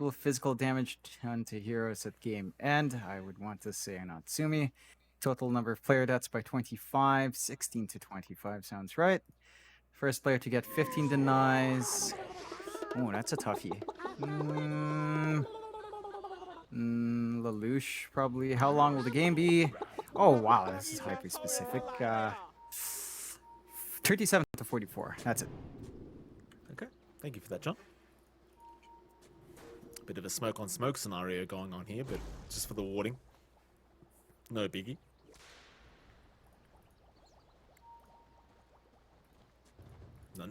total physical damage done to heroes at game end, I would want to say Natsumi. Total number of player deaths by 25, 16 to 25 sounds right. First player to get 15 denies. Oh, that's a toughie. Lelouch, probably. How long will the game be? Oh, wow, this is hyper specific. 37 to 44. That's it. Okay, thank you for that, John. Bit of a smoke on smoke scenario going on here, but just for the warding. No biggie.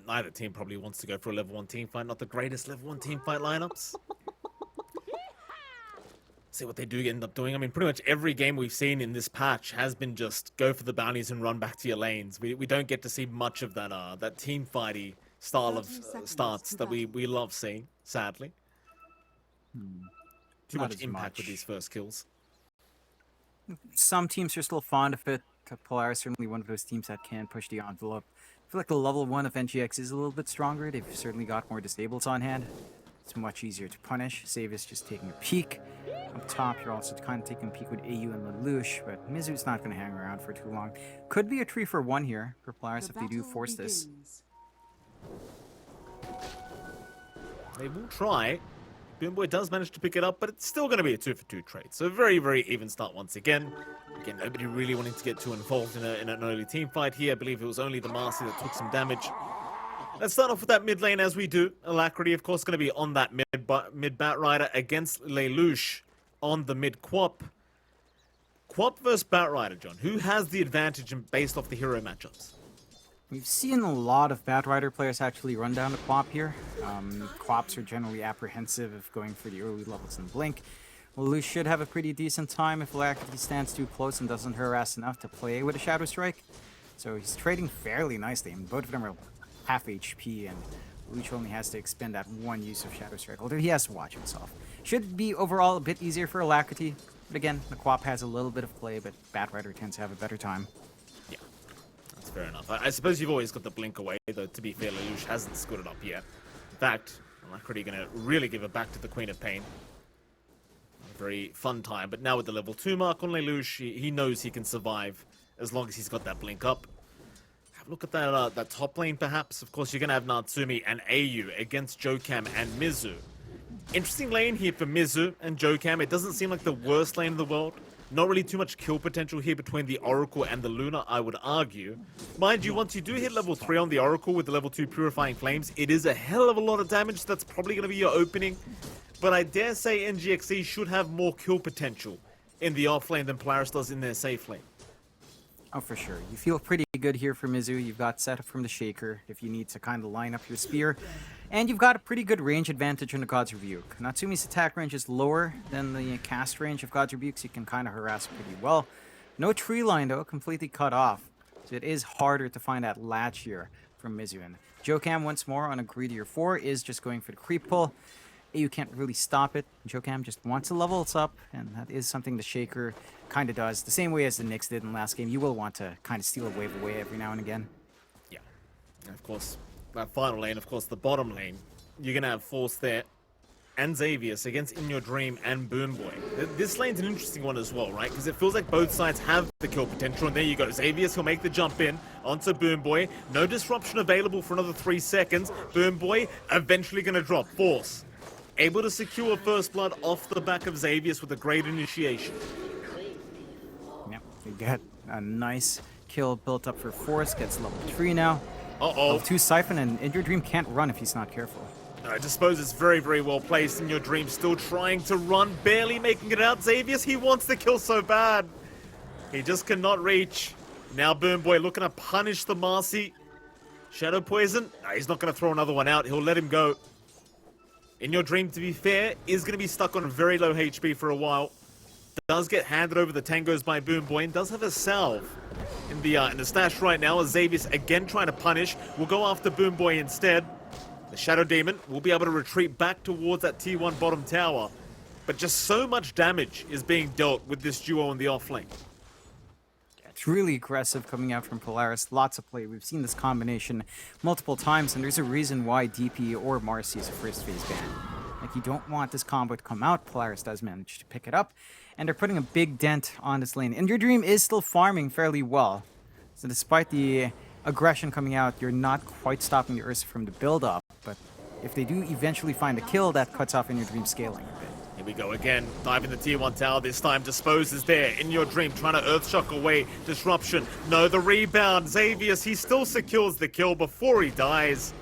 Neither team probably wants to go for a level 1 team fight. Not the greatest level 1 team fight lineups. See what they do end up doing. I mean, pretty much every game we've seen in this patch has been just go for the bounties and run back to your lanes. We don't get to see much of that team fighty style of starts that we love seeing, sadly. Too much impact with these first kills. Some teams are still fond of it. Polaris is certainly one of those teams that can push the envelope. I feel like the level 1 of NGX is a little bit stronger. They've certainly got more disables on hand. It's much easier to punish. Xavius just taking a peek. Up top, you're also kind of taking a peek with AU and Lelouch, but Mizu's not going to hang around for too long. Could be a 3-for-1 here for Polaris if they do force this. They will try. Boomboy does manage to pick it up, but it's still going to be a 2-for-2 trade. So very, very even start once again. Again, nobody really wanting to get too involved in an early team fight here. I believe it was only the Marcy that took some damage. Let's start off with that mid lane as we do. Alacrity, of course, going to be on that mid Batrider against Lelouch on the mid Quap. Quap versus Batrider, John. Who has the advantage based off the hero matchups? We've seen a lot of Batrider players actually run down the Quap here. Quaps are generally apprehensive of going for the early levels in Blink. Lelouch should have a pretty decent time if Alacrity stands too close and doesn't harass enough to play with a Shadow Strike. So he's trading fairly nicely. I mean, both of them are half HP, and Lelouch only has to expend that one use of Shadow Strike, although he has to watch himself. Should be overall a bit easier for Alacrity, but again, the Quap has a little bit of play, but Batrider tends to have a better time. Yeah, that's fair enough. I suppose you've always got the blink away, though, to be fair, Lelouch hasn't scored it up yet. In fact, Alacrity going to really give it back to the Queen of Pain. A very fun time, but now with the level 2 mark on Lelouch, he knows he can survive as long as he's got that blink up. Look at that top lane, perhaps. Of course, you're going to have Natsumi and AU against Jokam and Mizu. Interesting lane here for Mizu and Jokam. It doesn't seem like the worst lane in the world. Not really too much kill potential here between the Oracle and the Luna, I would argue. Mind you, once you do hit level 3 on the Oracle with the level 2 Purifying Flames, it is a hell of a lot of damage. That's probably going to be your opening. But I dare say NGXE should have more kill potential in the off lane than Polaris does in their safe lane. Oh, for sure. You feel pretty good here for Mizu. You've got setup from the Shaker if you need to kind of line up your spear. And you've got a pretty good range advantage on the God's Rebuke. Natsumi's attack range is lower than the cast range of God's Rebuke, so you can kind of harass pretty well. No tree line, though, completely cut off. So it is harder to find that latch here from Mizu. And Jokam, once more, on a greedier 4, is just going for the creep pull. You can't really stop it. Jokam just wants to level it up, and that is something the Shaker kind of does. The same way as the Nyx did in the last game. You will want to kind of steal a wave away every now and again. Yeah. And of course, that final lane, of course, the bottom lane, you're going to have Force there and Xavius against In Your Dream and Boomboy. This lane's an interesting one as well, right? Because it feels like both sides have the kill potential, and there you go. Xavius will make the jump in onto Boomboy. No disruption available for another 3 seconds. Boomboy eventually going to drop. Force able to secure first blood off the back of Xavius with a great initiation. Yep, you get a nice kill built up for Force, gets level 3 now. Uh-oh. Level 2 Siphon, and In Your Dream can't run if he's not careful. I suppose it's very, very well placed. In Your Dream still trying to run, barely making it out. Xavius, he wants the kill so bad. He just cannot reach. Now Boomboy looking to punish the Marcy. Shadow Poison? No, he's not going to throw another one out. He'll let him go. In Your Dream, to be fair, is going to be stuck on very low HP for a while. Does get handed over the tangos by Boomboy and does have a salve in the stash right now. As Xavius again trying to punish. We'll go after Boomboy instead. The Shadow Demon will be able to retreat back towards that T1 bottom tower. But just so much damage is being dealt with this duo in the off lane. It's really aggressive coming out from Polaris. Lots of play. We've seen this combination multiple times, and there's a reason why DP or Marcy is a first phase ban. Like, you don't want this combo to come out. Polaris does manage to pick it up, and they're putting a big dent on this lane. And your Dream is still farming fairly well. So despite the aggression coming out, you're not quite stopping the Ursa from the build-up. But if they do eventually find a kill, that cuts off in your Dream scaling a bit. Here we go again, diving the tier 1 tower, this time Dispose is there, in your Dream, trying to Earthshock away, Disruption, no, the rebound, Xavius, he still secures the kill before he dies.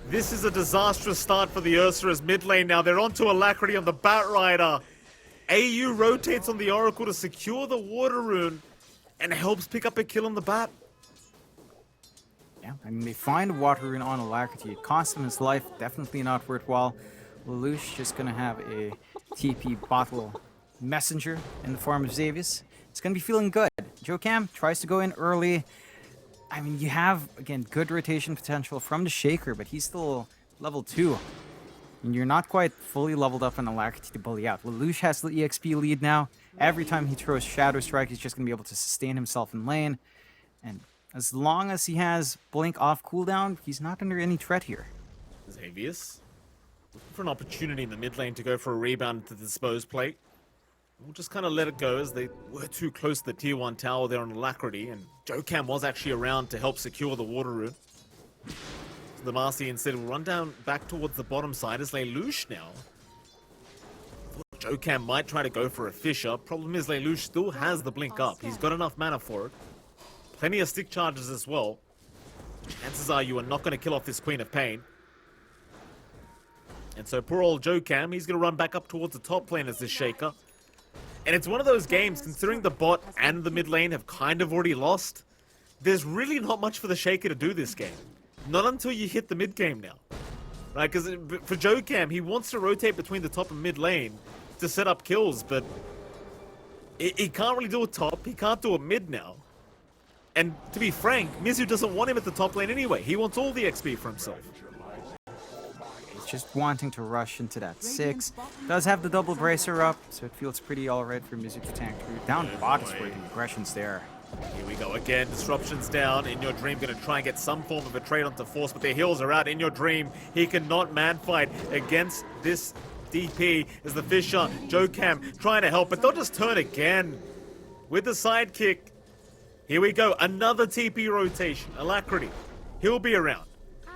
This is a disastrous start for the Ursa as mid lane now, they're onto Alacrity on the Batrider. AU rotates on the Oracle to secure the Water Rune, and helps pick up a kill on the Bat. Yeah, I mean, they find Water Rune on Alacrity, it costs him his life, definitely not worthwhile. Lelouch just gonna have a TP bottle messenger in the form of Xavius. It's gonna be feeling good. Jocam tries to go in early. I mean, you have, again, good rotation potential from the Shaker, but he's still level 2. And you're not quite fully leveled up on Alacrity to bully out. Lelouch has the EXP lead now. Every time he throws Shadow Strike, he's just gonna be able to sustain himself in lane. And as long as he has Blink off cooldown, he's not under any threat here. Xavius looking for an opportunity in the mid lane to go for a rebound to the Dispose plate. We'll just kind of let it go as they were too close to the tier 1 tower there on Alacrity, and Jocam was actually around to help secure the Water Rune. So the Marcy instead will run down back towards the bottom side as Lelouch now. Thought Jocam might try to go for a Fisher. Problem is Lelouch still has the Blink up. He's got enough mana for it. Plenty of stick charges as well. Chances are you are not going to kill off this Queen of Pain. And so poor old Jocam, he's going to run back up towards the top lane as this Shaker. And it's one of those games, considering the bot and the mid lane have kind of already lost, there's really not much for the Shaker to do this game. Not until you hit the mid game now. Right, because for Jocam, he wants to rotate between the top and mid lane to set up kills, but he can't really do a top, he can't do a mid now. And to be frank, Mizu doesn't want him at the top lane anyway. He wants all the XP for himself. Just wanting to rush into that 6. Does have the double bracer up, so it feels pretty alright for Mizu to tank through. Down the bot is where the aggression's there. Here we go again, Disruption's down. In your Dream gonna try and get some form of a trade onto Force, but their heals are out. In your Dream, he cannot man fight against this DP as the Fisher, Jocam trying to help, but they'll just turn again with the sidekick. Here we go, another TP rotation, Alacrity. He'll be around.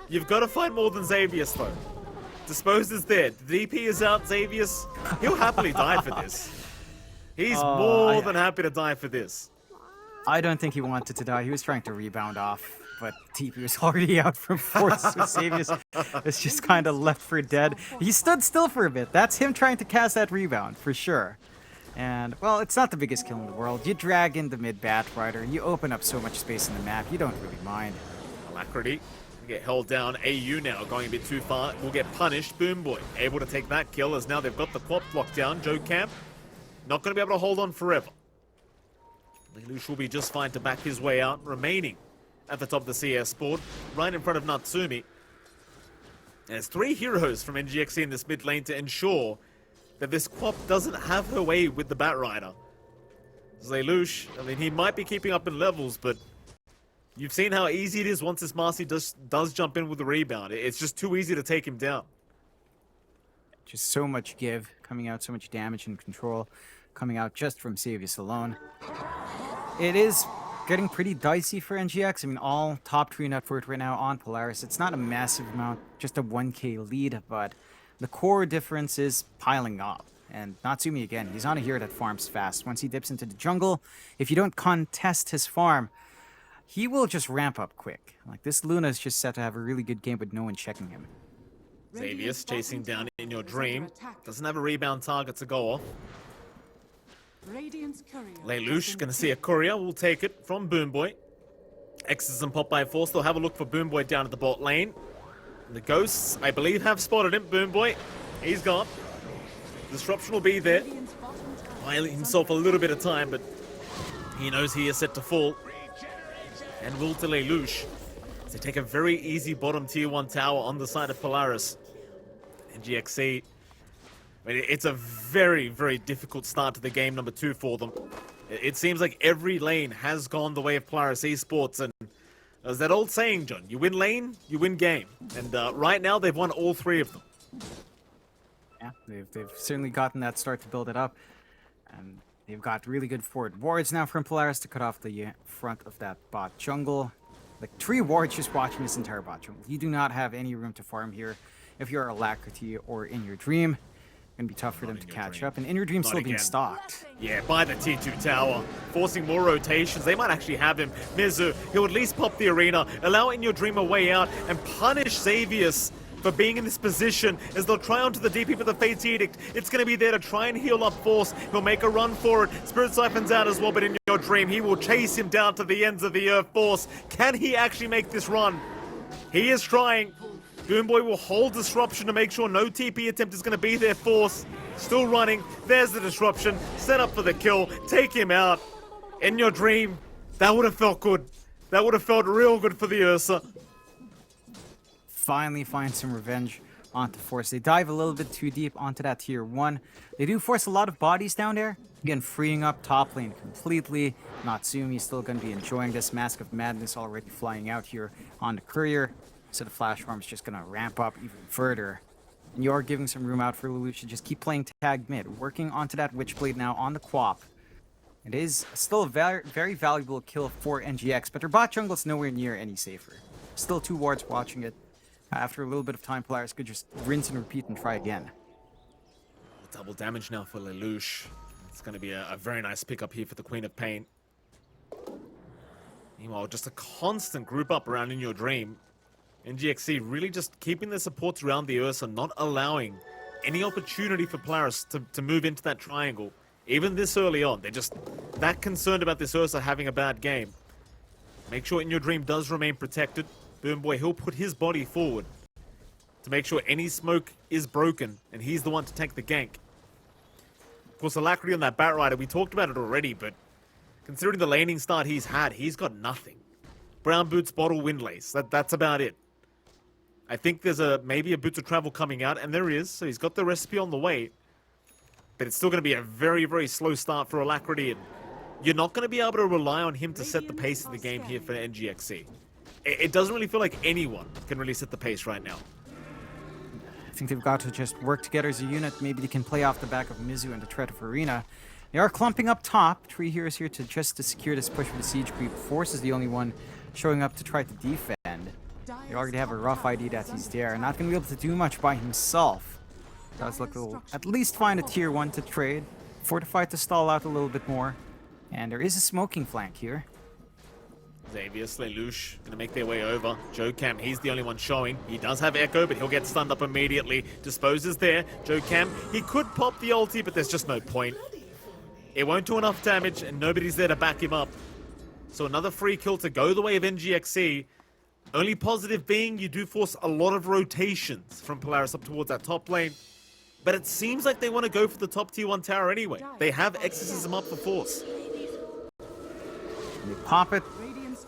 You've got to find more than Xavius though. Dispose is there. The DP is out. Xavius, he'll happily die for this. He's more than happy to die for this. I don't think he wanted to die. He was trying to rebound off, but TP was already out from Force. So Xavius is just kind of left for dead. He stood still for a bit. That's him trying to cast that rebound, for sure. And, well, it's not the biggest kill in the world. You drag in the mid Batrider. You open up so much space in the map. You don't really mind. Alacrity. Get held down. AU now going a bit too far. Will get punished. Boomboy able to take that kill as now they've got the Quap locked down. Jocam not going to be able to hold on forever. Lelouch will be just fine to back his way out, remaining at the top of the CS board, right in front of Natsumi. And it's 3 heroes from NGXC in this mid lane to ensure that this Quap doesn't have her way with the Batrider. Lelouch, I mean, he might be keeping up in levels, but you've seen how easy it is once this Marcy does jump in with the rebound. It's just too easy to take him down. Just so much give coming out, so much damage and control coming out just from Xavius alone. It is getting pretty dicey for NGX. I mean, all top 3 net worth right now on Polaris. It's not a massive amount, just a 1k lead, but the core difference is piling up. And Natsumi, again, he's on a hero that farms fast. Once he dips into the jungle, if you don't contest his farm, he will just ramp up quick. Like, this Luna is just set to have a really good game with no one checking him. Xavius chasing down In Your Dream. Doesn't have a rebound target to go off. Lelouch gonna see a courier. We'll take it from Boomboy. X's and pop by Force. They'll have a look for Boomboy down at the bot lane. And the Ghosts, I believe, have spotted him. Boomboy, he's gone. Disruption will be there. Buying himself a little bit of time, but he knows he is set to fall. And will to Lelouch. They take a very easy bottom tier 1 tower on the side of Polaris. NGXC. I mean, it's a very, very difficult start to the game number 2 for them. It seems like every lane has gone the way of Polaris Esports, and as that old saying, John, you win lane, you win game. And right now, they've won all 3 of them. Yeah, they've certainly gotten that start to build it up. And they've got really good forward wards now from Polaris to cut off the front of that bot jungle. Like 3 wards just watching this entire bot jungle. You do not have any room to farm here. If you're Alacrity or In Your Dream, gonna be tough for them to catch up. And In Your Dream still being stalked. Yeah, by the T2 tower, forcing more rotations. They might actually have him. Mizu, he'll at least pop the arena, allow In Your Dream a way out, and punish Xavius for being in this position as they'll try onto the DP for the Fate's Edict. It's going to be there to try and heal up Force. He'll make a run for it. Spirit Siphon's out as well, but In Your Dream, he will chase him down to the ends of the earth. Force, can he actually make this run? He is trying. Boomboy will hold disruption to make sure no TP attempt is going to be there. Force, still running. There's the disruption. Set up for the kill. Take him out. In Your Dream, that would have felt good. That would have felt real good for the Ursa. Finally find some revenge onto Force. They dive a little bit too deep onto that tier 1. They do force a lot of bodies down there. Again, freeing up top lane completely. Natsumi's still going to be enjoying this. Mask of Madness already flying out here on the courier. So the flash farm is just going to ramp up even further. And you are giving some room out for Lelouch to just keep playing tag mid. Working onto that Witchblade now on the Quap. It is still a very valuable kill for NGX, but their bot jungle is nowhere near any safer. Still 2 wards watching it. After a little bit of time, Polaris could just rinse and repeat and try again. Double damage now for Lelouch. It's going to be a very nice pickup here for the Queen of Pain. Meanwhile, just a constant group up around In Your Dream. NGXC really just keeping their supports around the Ursa, not allowing any opportunity for Polaris to move into that triangle. Even this early on, they're just that concerned about this Ursa having a bad game. Make sure In Your Dream does remain protected. Boomboy, he'll put his body forward to make sure any smoke is broken, and he's the one to take the gank. Of course, Alacrity on that Batrider, we talked about it already, but considering the laning start he's had, he's got nothing. Brown Boots, Bottle, Windlace, that's about it. I think there's maybe a Boots of Travel coming out, and there is, so he's got the recipe on the way. But it's still going to be a very, very slow start for Alacrity, and you're not going to be able to rely on him to set the pace of the game here for NGXC. It doesn't really feel like anyone can really set the pace right now. I think they've got to just work together as a unit. Maybe they can play off the back of Mizu and the threat of Arena. They are clumping up top. 3 heroes here to secure this push for the siege creep. Force is the only one showing up to try to defend. They already have a rough idea that he's there. Not going to be able to do much by himself. Does look will at least find a tier 1 to trade. Fortified to stall out a little bit more. And there is a smoking flank here. Xavius, Lelouch gonna make their way over. Joe Cam, he's the only one showing. He does have Echo, but he'll get stunned up immediately. Dispose is there. Joe Cam, he could pop the ulti, but there's just no point. It won't do enough damage, and nobody's there to back him up. So another free kill to go the way of NGXC. Only positive being you do force a lot of rotations from Polaris up towards that top lane. But it seems like they want to go for the top tier 1 tower anyway. They have Exorcism up for Force. They pop it.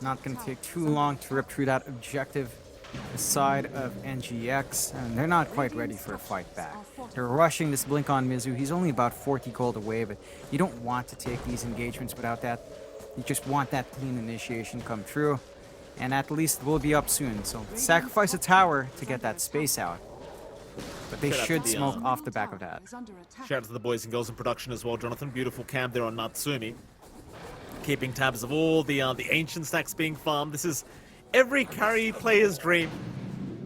Not going to take too long to rip through that objective side of NGX, and they're not quite ready for a fight back. They're rushing this blink on Mizu. He's only about 40 gold away, but you don't want to take these engagements without that. You just want that clean initiation come true, and at least we'll be up soon. So sacrifice a tower to get that space out, but they should smoke off the back of that. Shout out to the boys and girls in production as well, Jonathan. Beautiful cam there on Natsumi. Keeping tabs of all the ancient stacks being farmed. This is every carry player's dream.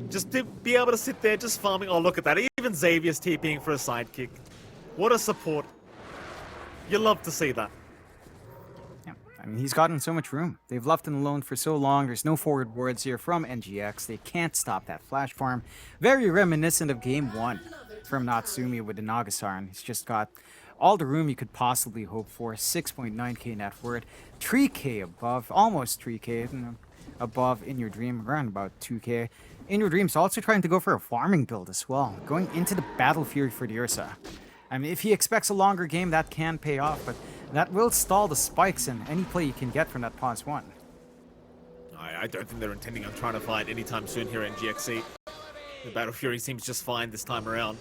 Just to be able to sit there just farming. Oh, look at that. Even Xavier's TPing for a sidekick. What a support. You love to see that. Yeah, I mean, he's gotten so much room. They've left him alone for so long. There's no forward wards here from NGX. They can't stop that flash farm. Very reminiscent of Game 1 from Natsumi with the Nagasaran. He's just got all the room you could possibly hope for. 6.9k net worth, 3k above, almost 3k above In Your Dream, around about 2k. In Your Dream's also trying to go for a farming build as well, going into the Battle Fury for the Ursa. I mean, if he expects a longer game, that can pay off, but that will stall the spikes and any play you can get from that pause 1. I don't think they're intending on trying to fight anytime soon here in GXC. The Battle Fury seems just fine this time around.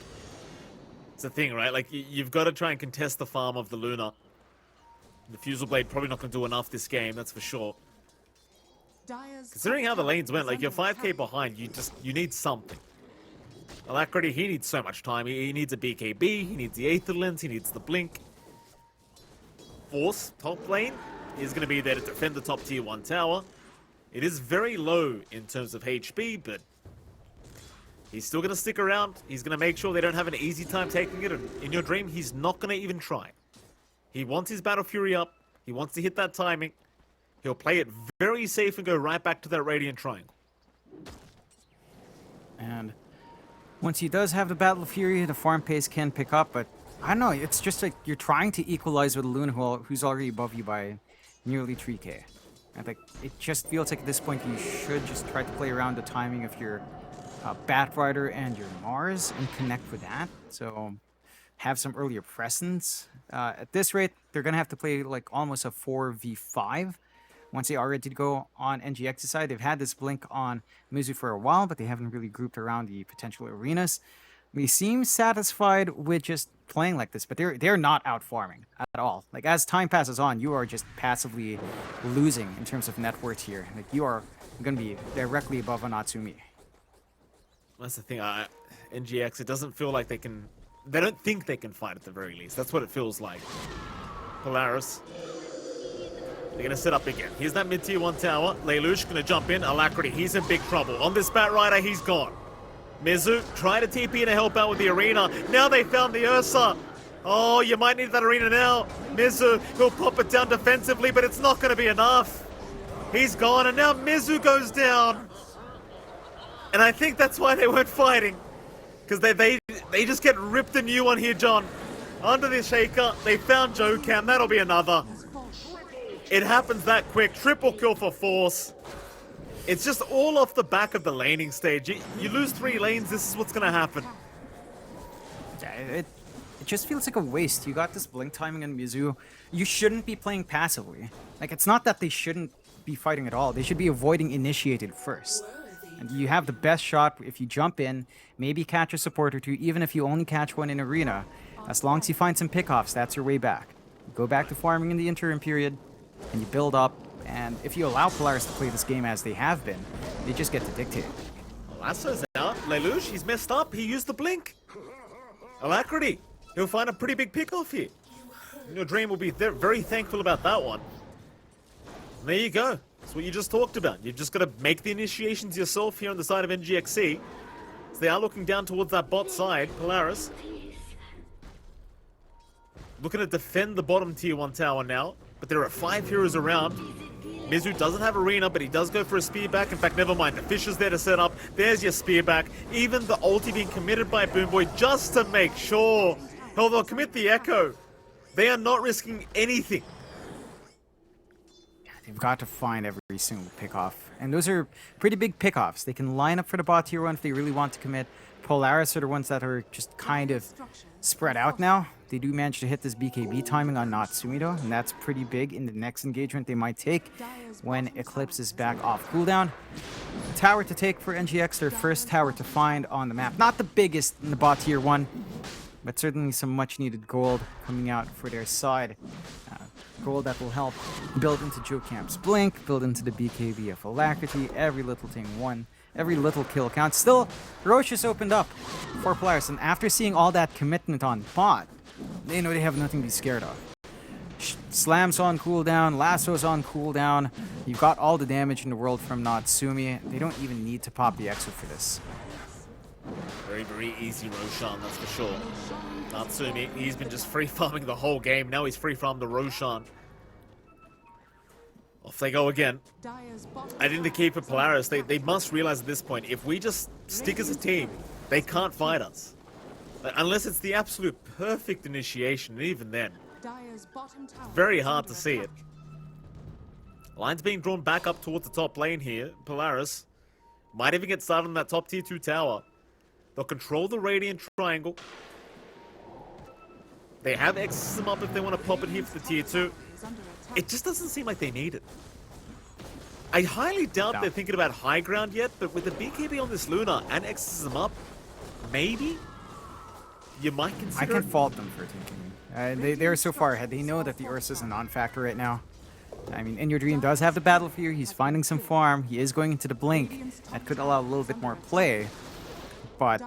It's the thing, right? Like, you've got to try and contest the farm of the Luna. The Fusel Blade probably not going to do enough this game, that's for sure. Considering how the lanes went, like, you're 5k behind, you need something. Alacrity, he needs so much time. He needs a BKB, he needs the Aether Lens, he needs the Blink. Force, top lane, is going to be there to defend the top tier 1 tower. It is very low in terms of HP, but he's still going to stick around. He's going to make sure they don't have an easy time taking it. And in your dream, he's not going to even try. He wants his Battle Fury up. He wants to hit that timing. He'll play it very safe and go right back to that Radiant Triangle. And once he does have the Battle Fury, the farm pace can pick up, but I don't know, it's just like you're trying to equalize with a Luna who's already above you by nearly 3k. And like, it just feels like at this point you should just try to play around the timing of your Batrider and your Mars and connect with that. So have some earlier presence. At this rate, they're going to have to play like almost a 4v5 once they are ready to go on NGX's side. They've had this blink on Mizu for a while, but they haven't really grouped around the potential arenas. They seem satisfied with just playing like this, but they're not out farming at all. Like, as time passes on, you are just passively losing in terms of net worth here. Like, you are going to be directly above Natsumi. That's the thing. NGX, it doesn't feel like they can... They don't think they can fight at the very least. That's what it feels like. Polaris. They're going to set up again. Here's that mid-tier 1 tower. Lelouch going to jump in. Alacrity, he's in big trouble. On this Batrider, he's gone. Mizu, try to TP in to help out with the arena. Now they found the Ursa. Oh, you might need that arena now. Mizu, he'll pop it down defensively, but it's not going to be enough. He's gone, and now Mizu goes down. And I think that's why they weren't fighting. Because they just get ripped a new one here, John. Under the Shaker, they found Jocam. That'll be another. It happens that quick. Triple kill for Force. It's just all off the back of the laning stage. You lose 3 lanes, this is what's going to happen. Yeah, it just feels like a waste. You got this blink timing on Mizu. You shouldn't be playing passively. Like, it's not that they shouldn't be fighting at all. They should be avoiding initiated first. And you have the best shot if you jump in, maybe catch a support or two, even if you only catch one in arena. As long as you find some pickoffs, that's your way back. You go back to farming in the interim period, and you build up. And if you allow Polaris to play this game as they have been, they just get to dictate. Lasso's out. Lelouch, he's messed up. He used the blink. Alacrity, he'll find a pretty big pick off here. Your dream will be very thankful about that one. And there you go. That's what you just talked about. You've just got to make the initiations yourself here on the side of NGXC. So they are looking down towards that bot side. Polaris looking to defend the bottom tier 1 tower now. But there are 5 heroes around. Mizu doesn't have arena, but he does go for a spear back. In fact, never mind. The Fisher's there to set up. There's your spear back. Even the ulti being committed by Boomboy just to make sure. Hell, they'll commit the Echo. They are not risking anything. They've got to find every single pickoff. And those are pretty big pickoffs. They can line up for the bot tier 1 if they really want to commit. Polaris are the ones that are just kind of spread out now. They do manage to hit this BKB timing on Natsumi though, and that's pretty big in the next engagement they might take when Eclipse is back off cooldown. The tower to take for NGX, their first tower to find on the map. Not the biggest in the bot tier 1, but certainly some much needed gold coming out for their side. Gold that will help build into Jocamp's Blink, build into the BKB of Alacrity. Every little thing won. Every little kill counts. Still, Roche has opened up for Polaris, and after seeing all that commitment on bot, they know they have nothing to be scared of. Slam's on cooldown, Lasso's on cooldown. You've got all the damage in the world from Natsumi. They don't even need to pop the Exo for this. Very easy Roshan, that's for sure. Natsumi, he's been just free farming the whole game. Now he's free farmed the Roshan. Off they go again. I think the key for Polaris, they must realize at this point, if we just stick as a team, they can't fight us. Unless it's the absolute perfect initiation, and even then, it's very hard to see it. Line's being drawn back up towards the top lane here. Polaris might even get started on that top tier 2 tower. They'll control the Radiant Triangle. They have Exorcism up if they want to pop it here for the tier 2. It just doesn't seem like they need it. I highly doubt they're thinking about high ground yet, but with the BKB on this Luna and Exorcism up, maybe you might consider. I can fault them for thinking. They're so far ahead. They know that the Ursa is a non-factor right now. I mean, In Your Dream does have the Battle Fury. He's finding some farm. He is going into the Blink. That could allow a little bit more play. but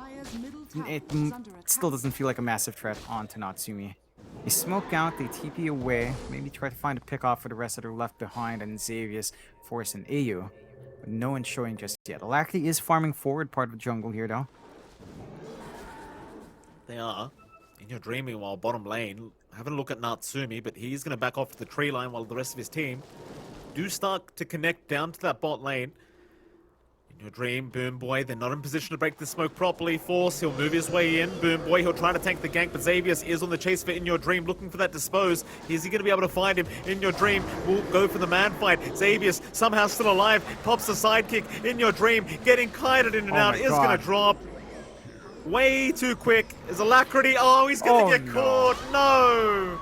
still doesn't feel like a massive threat onto Natsumi. They smoke out, they TP away, maybe try to find a pick off for the rest that are left behind, and Xavius, Force, and AU. But no one's showing just yet. Alacrity is farming forward part of the jungle here, though. They are. In your dreaming while bottom lane, having a look at Natsumi, but he's going to back off to the tree line while the rest of his team do start to connect down to that bot lane. In your dream, Boom Boy, they're not in position to break the smoke properly. Force, he'll move his way in. Boom Boy, he'll try to tank the gank, but Xavius is on the chase for In Your Dream, looking for that dispose. Is he going to be able to find him? In Your Dream will go for the man fight. Xavius, somehow still alive, pops the sidekick. In Your Dream, getting kited in and out, is going to drop. Way too quick. Is Alacrity. Oh, he's going to get caught. No.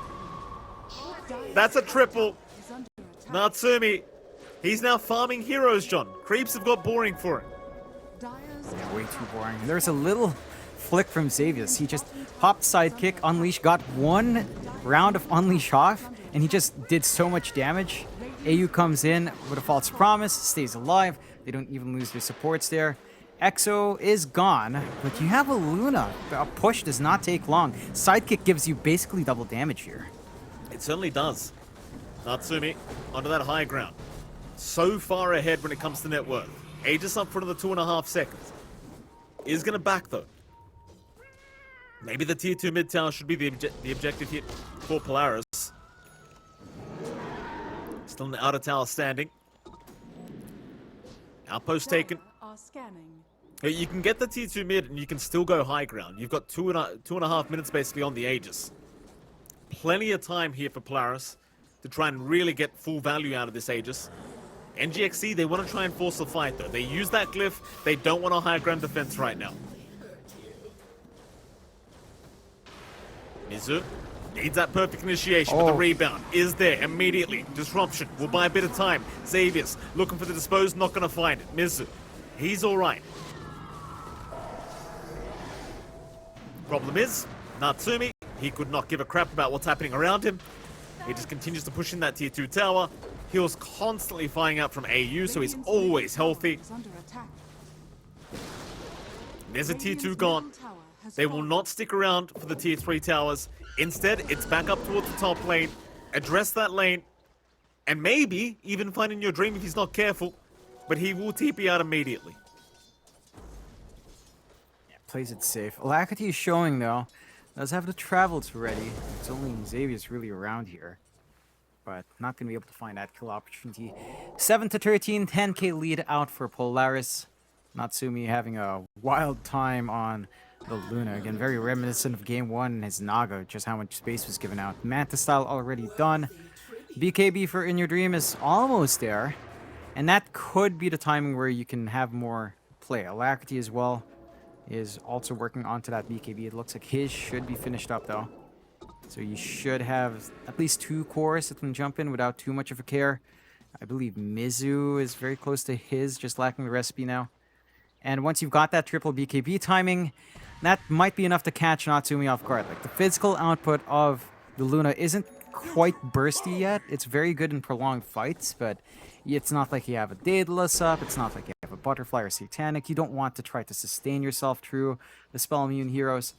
That's a triple. Natsumi. He's now farming heroes, John. Creeps have got boring for him. Yeah, way too boring. There's a little flick from Xavius. He just popped sidekick, Unleash, got one round of Unleash off, and he just did so much damage. AU comes in with a false promise, stays alive. They don't even lose their supports there. Exo is gone, but you have a Luna. A push does not take long. Sidekick gives you basically double damage here. It certainly does. Natsumi onto that high ground. So far ahead when it comes to net worth. Aegis up for another 2.5 seconds. Is going to back though. Maybe the tier 2 mid tower should be the objective here for Polaris. Still in the outer tower standing. Outpost taken. You can get the tier 2 mid and you can still go high ground. You've got 2.5 minutes basically on the Aegis. Plenty of time here for Polaris to try and really get full value out of this Aegis. NGXC, they want to try and force the fight though. They use that glyph. They don't want a high ground defense right now. Mizu needs that perfect initiation, but the rebound is there immediately. Disruption will buy a bit of time. Xavius looking for the dispose, not going to find it. Mizu, he's all right. Problem is, Natsumi, he could not give a crap about what's happening around him. He just continues to push in that tier 2 tower. Heals constantly flying out from AU, so he's always healthy. There's a tier 2 gone. They will not stick around for the tier 3 towers. Instead, it's back up towards the top lane. Address that lane. And maybe even find In Your Dream if he's not careful. But he will TP out immediately. Yeah, plays it safe. Alacrity is showing, though. Does have the travels ready. It's only Xavius really around here. But not going to be able to find that kill opportunity. 7-13, 10k lead out for Polaris. Natsumi having a wild time on the Luna. Again, very reminiscent of Game 1 and his Naga, just how much space was given out. Manta style already done. BKB for In Your Dream is almost there. And that could be the timing where you can have more play. Alacrity as well is also working onto that BKB. It looks like his should be finished up though. So you should have at least 2 cores that can jump in without too much of a care. I believe Mizu is very close to his, just lacking the recipe now. And once you've got that triple BKB timing, that might be enough to catch Natsumi off guard. Like, the physical output of the Luna isn't quite bursty yet. It's very good in prolonged fights, but it's not like you have a Daedalus up. It's not like you have a Butterfly or Satanic. You don't want to try to sustain yourself through the spell immune heroes.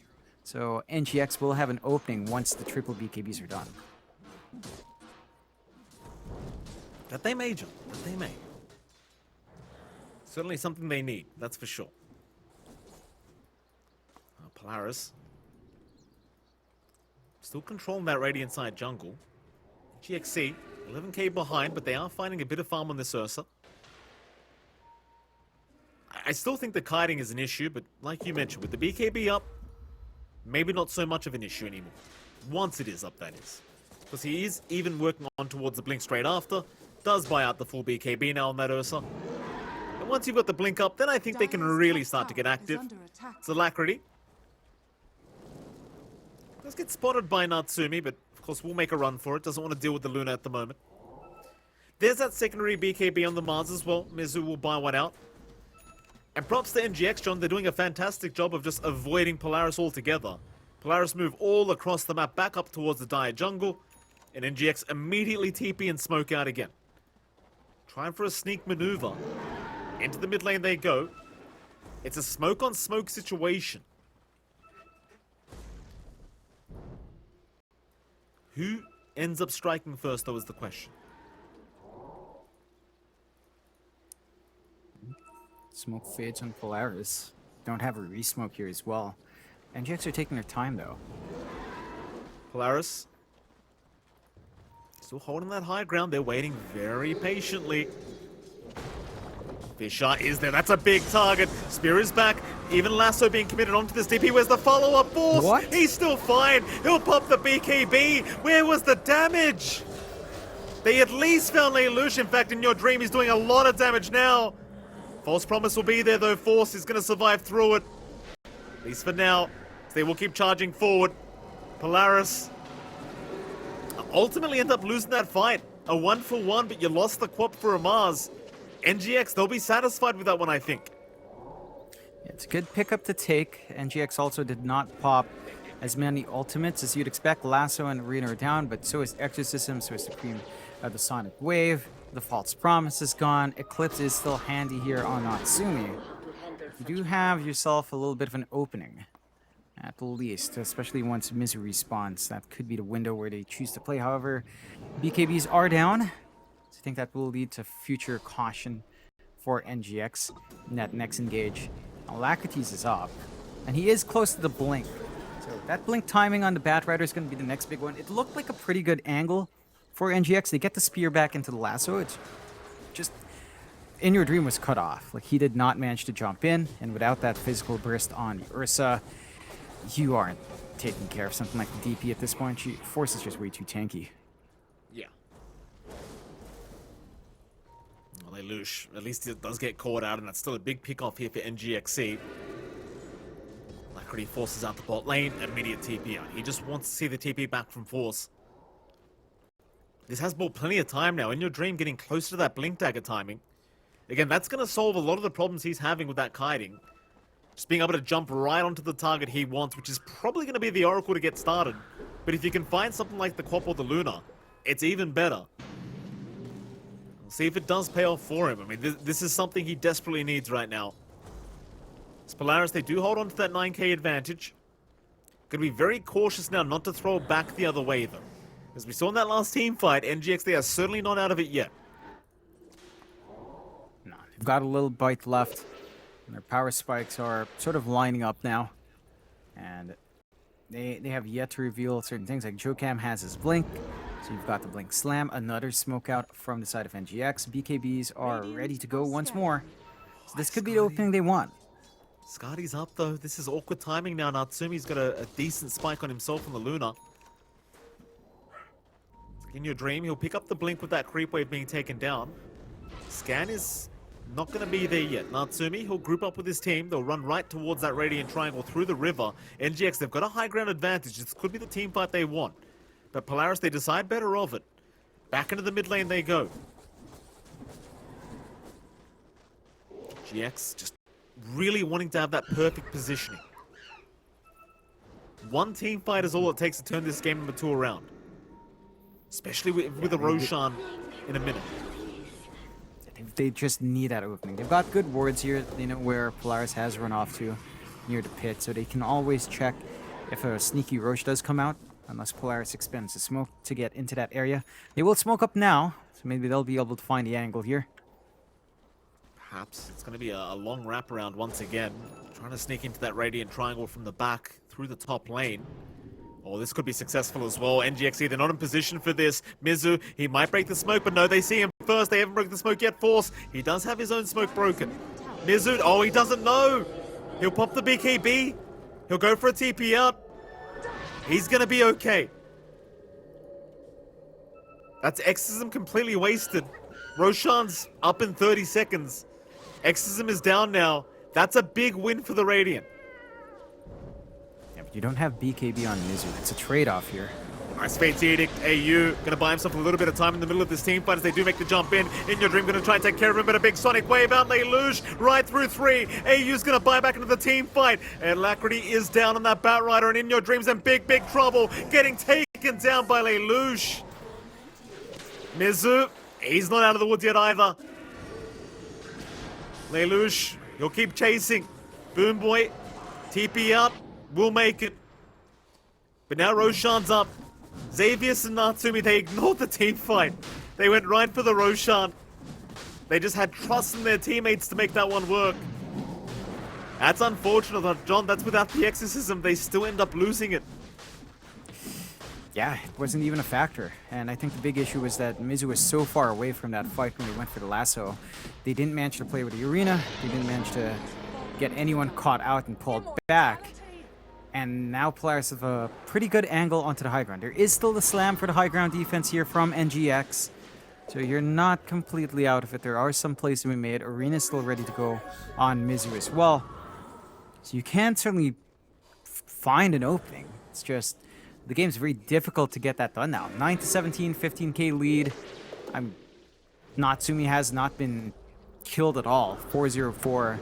So NGX will have an opening once the triple BKBs are done. That they may, John. That they may. Certainly something they need, that's for sure. Polaris still controlling that Radiant side jungle. GXC, 11k behind, but they are finding a bit of farm on this Ursa. I still think the kiting is an issue, but like you mentioned, with the BKB up, maybe not so much of an issue anymore. Once it is up, that is. Because he is even working on towards the blink straight after. Does buy out the full BKB now on that Ursa. And once you've got the blink up, then I think they can really start to get active. It's Alacrity. Does get spotted by Natsumi, but of course we'll make a run for it. Doesn't want to deal with the Luna at the moment. There's that secondary BKB on the Mars as well. Mizu will buy one out. And props to NGX, John. They're doing a fantastic job of just avoiding Polaris altogether. Polaris move all across the map back up towards the Dire jungle. And NGX immediately TP and smoke out again. Trying for a sneak maneuver. Into the mid lane they go. It's a smoke-on-smoke situation. Who ends up striking first, though, is the question. Smoke fades on Polaris. Don't have a re-smoke here as well. NGX are taking their time, though. Polaris still holding that high ground. They're waiting very patiently. Fisher is there. That's a big target. Spear is back. Even Lasso being committed onto this DP. Where's the follow-up force? What? He's still fine. He'll pop the BKB. Where was the damage? They at least found Lelouch. In fact, in your dream, he's doing a lot of damage now. False Promise will be there, though. Force is going to survive through it. At least for now. They will keep charging forward. Polaris ultimately end up losing that fight. A 1-for-1, but you lost the quap for a Mars. NGX, they'll be satisfied with that one, I think. Yeah, it's a good pickup to take. NGX also did not pop as many ultimates as you'd expect. Lasso and Arena are down, but so is Exorcism, so is Supreme the Sonic Wave. The False Promise is gone. Eclipse is still handy here on Natsumi. You do have yourself a little bit of an opening, at least, especially once Mizu respawns. That could be the window where they choose to play. However, BKBs are down, so I think that will lead to future caution for NGX in that next engage. Now, Lacates is up, and he is close to the blink. So that blink timing on the Bat Rider is going to be the next big one. It looked like a pretty good angle for NGX. They get the spear back into the lasso. It's just... In Your Dream was cut off. Like, he did not manage to jump in, and without that physical burst on the Ursa, you aren't taking care of something like the DP at this point. Force is just way too tanky. Yeah. Well, Lelouch, at least it does get caught out, and that's still a big pick-off here for NGXC. Lacrity forces out the bot lane, immediate TP out. He just wants to see the TP back from Force. This has bought plenty of time now. In Your Dream, getting closer to that Blink Dagger timing. Again, that's going to solve a lot of the problems he's having with that kiting. Just being able to jump right onto the target he wants, which is probably going to be the Oracle to get started. But if you can find something like the Quap or the Luna, it's even better. We'll see if it does pay off for him. I mean, this is something he desperately needs right now. As Polaris, they do hold on to that 9k advantage. Going to be very cautious now not to throw it back the other way, though. As we saw in that last team fight, NGX, they are certainly not out of it yet. No, they've got a little bite left. And their power spikes are sort of lining up now. And they have yet to reveal certain things. Like Jokam has his blink. So you've got the blink slam. Another smoke out from the side of NGX. BKBs are ready to go once more. So this could be the opening they want. Scotty's up though. This is awkward timing now. Natsumi's got a decent spike on himself on the Luna. In Your Dream, he'll pick up the blink with that creep wave being taken down. Scan is not going to be there yet. Natsumi, he'll group up with his team. They'll run right towards that Radiant Triangle through the river. NGX, they've got a high ground advantage. This could be the team fight they want. But Polaris, they decide better of it. Back into the mid lane they go. GX just really wanting to have that perfect positioning. One team fight is all it takes to turn this game number 2 around. Especially with a Roshan in a minute. They just need that opening. They've got good wards here. They know where Polaris has run off to near the pit, so they can always check if a sneaky Roche does come out, unless Polaris expends the smoke to get into that area. They will smoke up now, so maybe they'll be able to find the angle here. Perhaps it's going to be a long wraparound once again. Trying to sneak into that Radiant Triangle from the back through the top lane. Oh, this could be successful as well. NGXE, they're not in position for this. Mizu, he might break the smoke, but no, they see him first. They haven't broken the smoke yet. Force, he does have his own smoke broken. Mizu, oh, he doesn't know. He'll pop the BKB. He'll go for a TP out. He's going to be okay. That's Exorcism completely wasted. Roshan's up in 30 seconds. Exorcism is down now. That's a big win for the Radiant. You don't have BKB on Mizu. It's a trade-off here. Nice Fate's Edict. AU gonna buy himself a little bit of time in the middle of this team fight as they do make the jump in. In Your Dream gonna try and take care of him, but a big Sonic Wave out. Lelouch right through 3. AU's gonna buy back into the team fight. And Lacrity is down on that Bat Rider, and In Your Dream's in big trouble. Getting taken down by Lelouch. Mizu, he's not out of the woods yet either. Lelouch, he'll keep chasing. Boom Boy, TP out, we'll make it. But now Roshan's up. Xavius and Natsumi, they ignored the team fight. They went right for the Roshan. They just had trust in their teammates to make that one work. That's unfortunate, John. That's without the exorcism. They still end up losing it. Yeah, it wasn't even a factor. And I think the big issue was that Mizu was so far away from that fight when they went for the lasso. They didn't manage to play with the arena. They didn't manage to get anyone caught out and pulled back. And now Polaris have a pretty good angle onto the high ground. There is still the slam for the high ground defense here from NGX. So you're not completely out of it. There are some plays to be made. Arena's still ready to go on Mizu as well. So you can certainly find an opening. It's just the game's very difficult to get that done now. 9-17, 15k lead. Natsumi has not been killed at all. 4-0-4.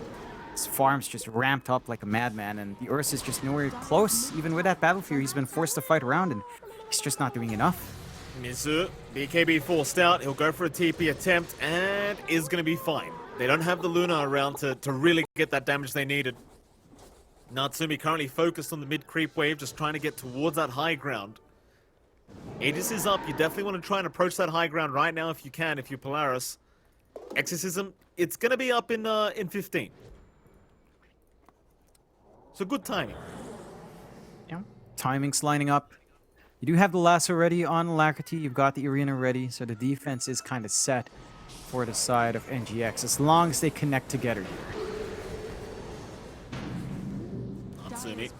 His farm's just ramped up like a madman, and the Ursa is just nowhere close. Even with that battle fear, he's been forced to fight around, and he's just not doing enough. Mizu, BKB forced out. He'll go for a TP attempt and is going to be fine. They don't have the Luna around to really get that damage they needed. Natsumi currently focused on the mid creep wave, just trying to get towards that high ground. Aegis is up. You definitely want to try and approach that high ground right now if you can, if you're Polaris. Exorcism, it's going to be up in 15. So good timing. Yeah, timing's lining up. You do have the lasso ready on Alacrity. You've got the arena ready, so the defense is kind of set for the side of NGX as long as they connect together here. Natsumi.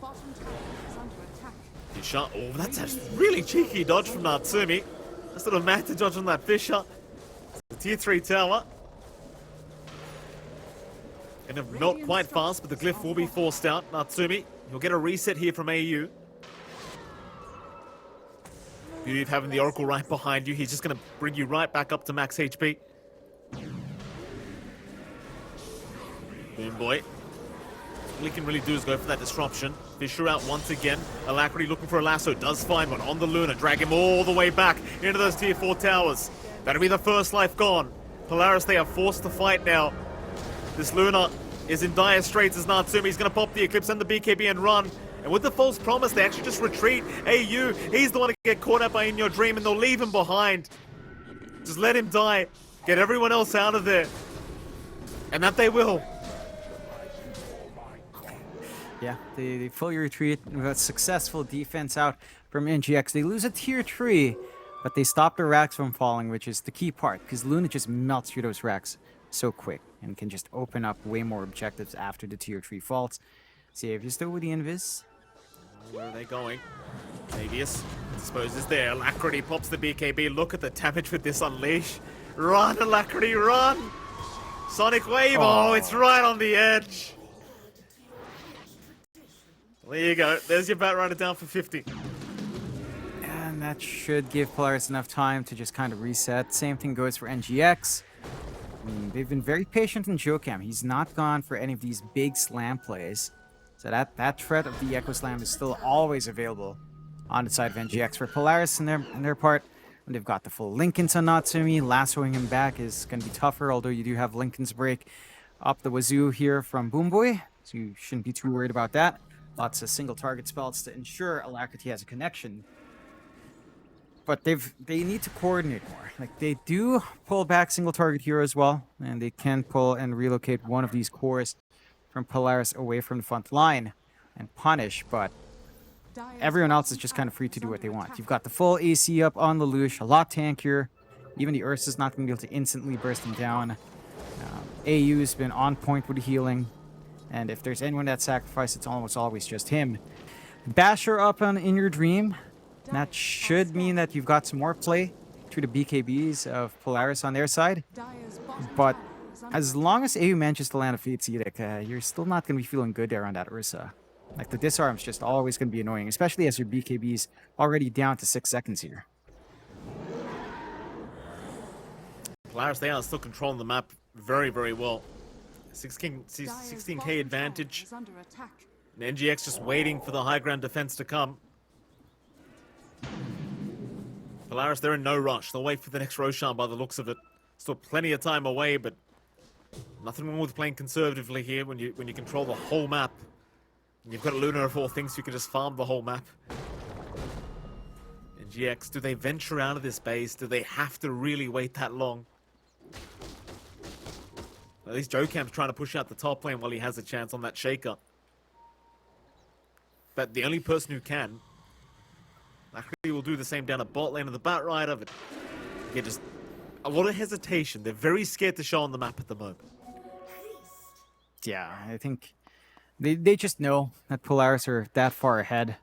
Good shot. Oh, that's a really cheeky dodge from Natsumi. That's sort of mad to dodge on that Fisher. The tier 3 tower. Gonna melt quite fast, but the glyph will be forced out. Natsumi, you'll get a reset here from AU. Beauty of having the Oracle right behind you. He's just gonna bring you right back up to max HP. Boom Boy. All he can really do is go for that disruption. Fisher out once again. Alacrity looking for a lasso. Does find one on the Luna. Drag him all the way back into those tier 4 towers. That'll be the first life gone. Polaris, they are forced to fight now. This Luna is in dire straits as Natsumi's going to pop the Eclipse and the BKB and run. And with the false promise, they actually just retreat. AU, he's the one to get caught up by In Your Dream, and they'll leave him behind. Just let him die. Get everyone else out of there. And that they will. Yeah, they fully retreat with a successful defense out from NGX. They lose a tier 3, but they stop the racks from falling, which is the key part, because Luna just melts through those racks so quick and can just open up way more objectives after the tier 3 falls. See if you're still with the Invis. Where are they going? Xavius, I suppose, is there. Alacrity pops the BKB. Look at the damage with this Unleash. Run, Alacrity, run! Sonic Wave, oh, it's right on the edge. There you go. There's your Batrunner down for 50. And that should give Polaris enough time to just kind of reset. Same thing goes for NGX. They've been very patient in Jokam. He's not gone for any of these big slam plays. So that threat of the Echo Slam is still always available on the side of NGX. For Polaris in their part, when they've got the full Linken's on Natsumi, lassoing him back is going to be tougher, although you do have Linken's break up the wazoo here from Boom Boy, so you shouldn't be too worried about that. Lots of single target spells to ensure Alacrity has a connection. But they need to coordinate more. Like, they do pull back single target hero as well, and they can pull and relocate one of these cores from Polaris away from the front line and punish, but everyone else is just kind of free to do what they want. You've got the full AC up on Lelouch, a lot tankier. Even the Ursa's not going to be able to instantly burst him down. AU's been on point with the healing, and if there's anyone that sacrificed, it's almost always just him. Basher up on In Your Dream. That should mean that you've got some more play through the BKBs of Polaris on their side. But as long as AU manages to land a Fate's Edict, you're still not going to be feeling good there on that Ursa. Like, the disarm's just always going to be annoying, especially as your BKB's already down to 6 seconds here. Polaris, they are still controlling the map very, very well. 16k advantage. And NGX just waiting for the high ground defense to come. Polaris, they're in no rush. They'll wait for the next Roshan by the looks of it. Still plenty of time away, but Nothing wrong with playing conservatively here when you control the whole map. And you've got a Luna of all things, so you can just farm the whole map. And GX, do they venture out of this base? Do they have to really wait that long? At least Joecamp's trying to push out the top lane while he has a chance on that shaker. But the only person who can, actually will do the same down at bot lane of the Bat Rider, but yeah, just a lot of hesitation. They're very scared to show on the map at the moment. Yeah, I think they just know that Polaris are that far ahead.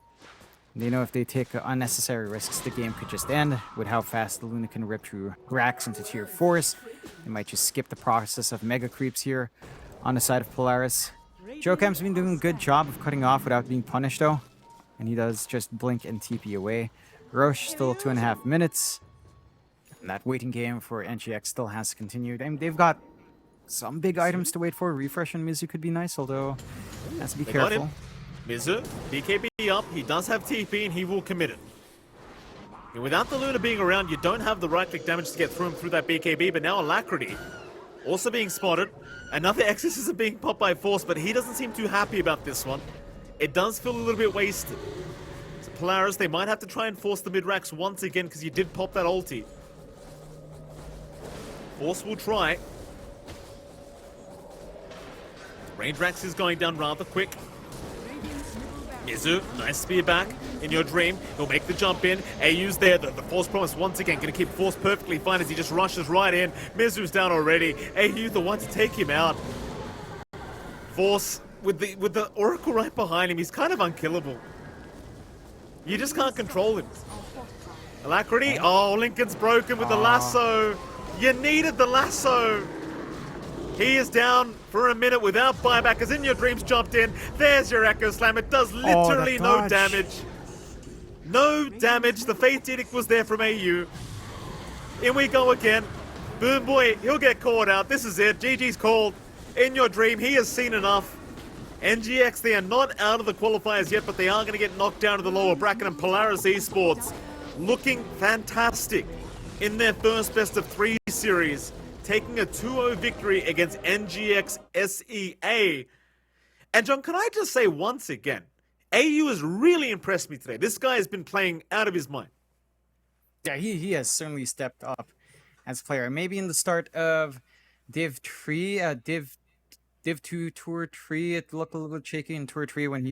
They know if they take unnecessary risks, the game could just end. With how fast the Luna can rip through racks into tier 4s, they might just skip the process of mega creeps here on the side of Polaris. Joecamp's been doing a good job of cutting off without being punished though, and he does just blink and TP away. Roche still 2.5 minutes, and that waiting game for NGX still has continued. And they've got some big items to wait for. Refresh on Mizu could be nice, although has to be careful. Mizu, BKB up, he does have TP and he will commit it. And without the Luna being around, you don't have the right-click damage to get through him through that BKB, but now Alacrity also being spotted. Another exorcism being popped by Force, but he doesn't seem too happy about this one. It does feel a little bit wasted. So Polaris, they might have to try and force the mid-racks once again because you did pop that ulti. Force will try. Range racks is going down rather quick. Mizu, nice spear back in your dream. He'll make the jump in. AU's there. The Force promise once again. Going to keep Force perfectly fine as he just rushes right in. Mizu's down already. AU the one to take him out. Force with the Oracle right behind him. He's kind of unkillable. You just can't control him. Alacrity. Oh, Lincoln's broken with the lasso. You needed the lasso. He is down for a minute without buyback as In Your Dreams jumped in. There's your Echo Slam. It does literally no damage. No damage. The Fate Edict was there from AU. In we go again. Boom Boy, he'll get caught out. This is it. GG's called. In Your Dream, he has seen enough. NGX, they are not out of the qualifiers yet, but they are going to get knocked down to the lower bracket. And Polaris Esports looking fantastic in their first best of 3 series, taking a 2-0 victory against NGX SEA. And John, can I just say once again, AU has really impressed me today. This guy has been playing out of his mind. Yeah, he has certainly stepped up as a player. Maybe in the start of Div 3, Div 2 Tour 3, it looked a little bit shaky in Tour 3 when he